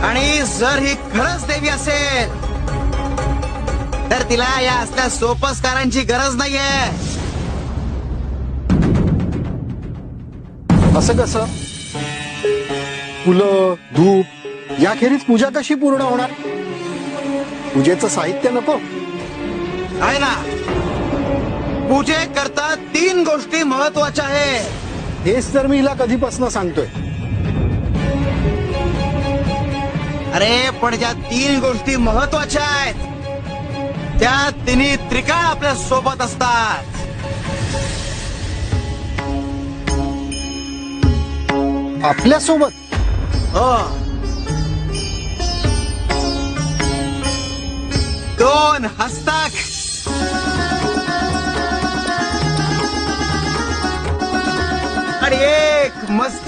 आणि जर ही खरंच देवी असेल तर तिला या असल्या सोपस्कारांची गरज नाहीये. असं कसं? फुलं, धूप याखेरीज पूजा कशी पूर्ण होणार? पूजेचं साहित्य नको? आहे ना, पूजे करता 3 गोष्टी महत्वाच्या आहेत. हेच तर मी हिला कधीपासून सांगतोय. अरे पण ज्या 3 गोष्टी महत्वाच्या आहेत त्या तिन्ही त्रिकाळ आपल्या सोबत असतात. आपल्या सोबत? हो, 2 हस्तक आणि 1 मस्तक.